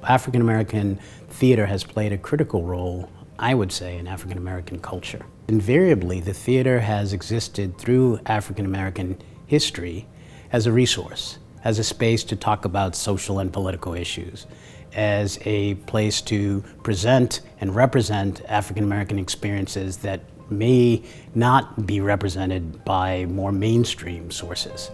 African American theater has played a critical role, I would say, in African American culture. Invariably, the theater has existed through African American history as a resource, as a space to talk about social and political issues, as a place to present and represent African American experiences that may not be represented by more mainstream sources.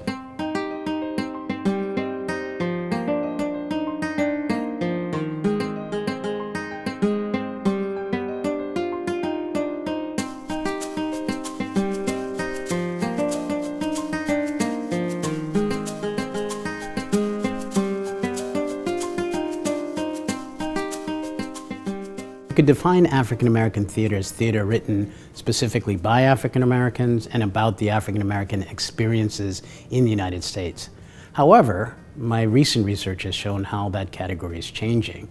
You could define African American theater as theater written specifically by African Americans and about the African American experiences in the United States. However, my recent research has shown how that category is changing.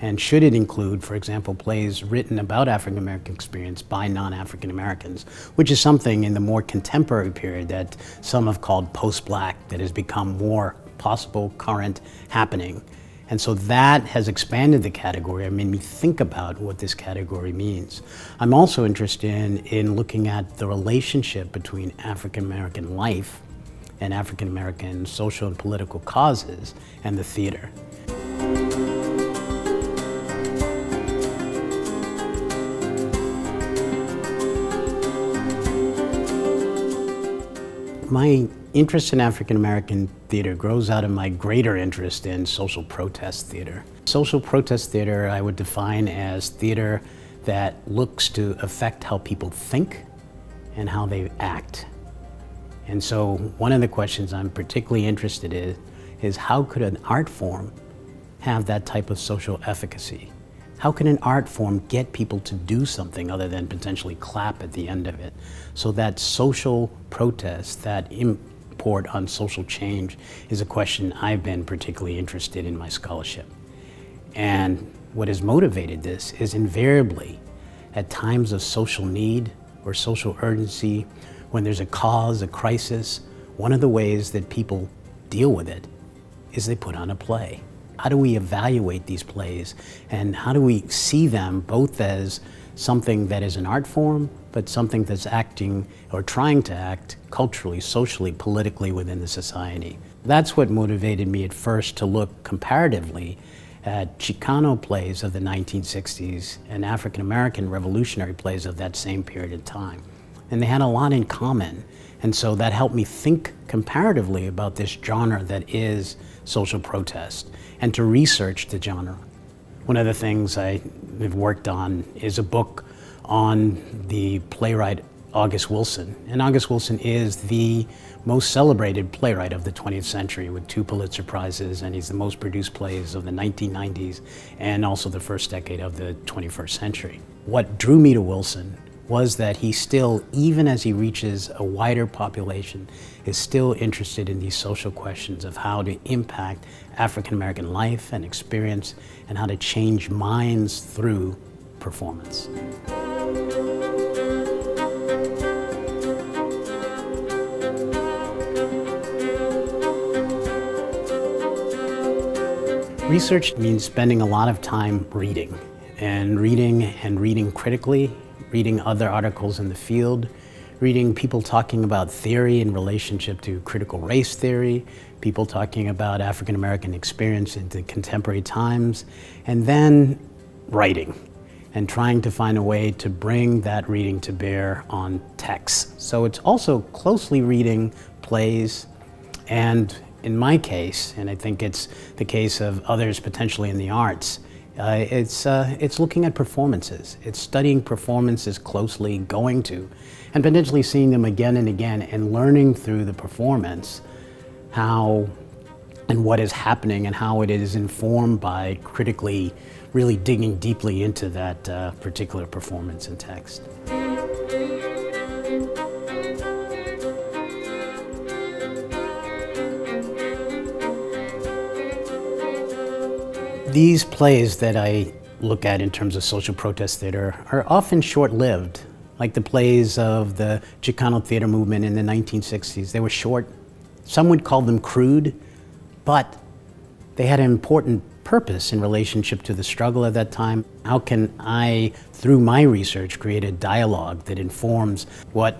And should it include, for example, plays written about African American experience by non-African Americans, which is something in the more contemporary period that some have called post-Black, that has become more possible, current, happening. And so that has expanded the category and made me think about what this category means. I'm also interested in looking at the relationship between African American life and African American social and political causes and the theater. My interest in African American theater grows out of my greater interest in social protest theater. Social protest theater I would define as theater that looks to affect how people think and how they act. And so one of the questions I'm particularly interested in is how could an art form have that type of social efficacy? How can an art form get people to do something other than potentially clap at the end of it? So that social protest, that import on social change, is a question I've been particularly interested in my scholarship. And what has motivated this is invariably at times of social need or social urgency, when there's a cause, a crisis, one of the ways that people deal with it is they put on a play. How do we evaluate these plays, and how do we see them both as something that is an art form, but something that's acting or trying to act culturally, socially, politically within the society? That's what motivated me at first to look comparatively at Chicano plays of the 1960s and African American revolutionary plays of that same period of time. And they had a lot in common. And so that helped me think comparatively about this genre that is social protest and to research the genre. One of the things I have worked on is a book on the playwright August Wilson. And August Wilson is the most celebrated playwright of the 20th century with 2 Pulitzer Prizes, and he's the most produced plays of the 1990s and also the first decade of the 21st century. What drew me to Wilson was that he still, even as he reaches a wider population, is still interested in these social questions of how to impact African American life and experience and how to change minds through performance. Research means spending a lot of time reading and reading critically, reading other articles in the field, reading people talking about theory in relationship to critical race theory, people talking about African American experience in the contemporary times, and then writing and trying to find a way to bring that reading to bear on text. So it's also closely reading plays, and in my case, and I think it's the case of others potentially in the arts, it's looking at performances. It's studying performances closely, going to, and potentially seeing them again and again and learning through the performance how and what is happening and how it is informed by critically really digging deeply into that particular performance and text. These plays that I look at in terms of social protest theater are often short-lived, like the plays of the Chicano theater movement in the 1960s. They were short. Some would call them crude, but they had an important purpose in relationship to the struggle at that time. How can I, through my research, create a dialogue that informs what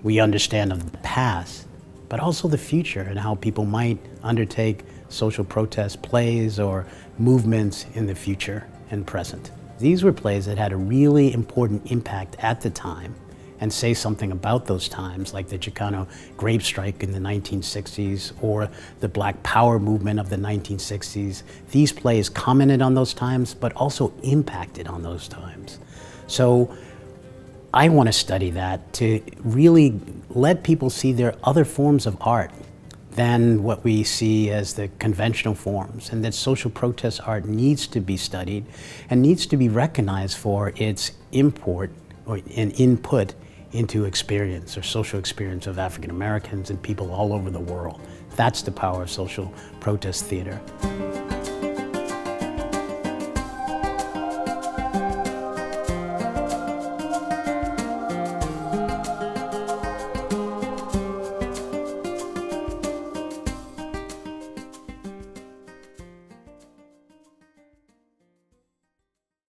we understand of the past, but also the future and how people might undertake social protest plays or movements in the future and present. These were plays that had a really important impact at the time and say something about those times, like the Chicano grape strike in the 1960s or the Black Power movement of the 1960s. These plays commented on those times, but also impacted on those times. So I want to study that to really let people see there are other forms of art than what we see as the conventional forms, and that social protest art needs to be studied and needs to be recognized for its import or an input into experience or social experience of African Americans and people all over the world. That's the power of social protest theater.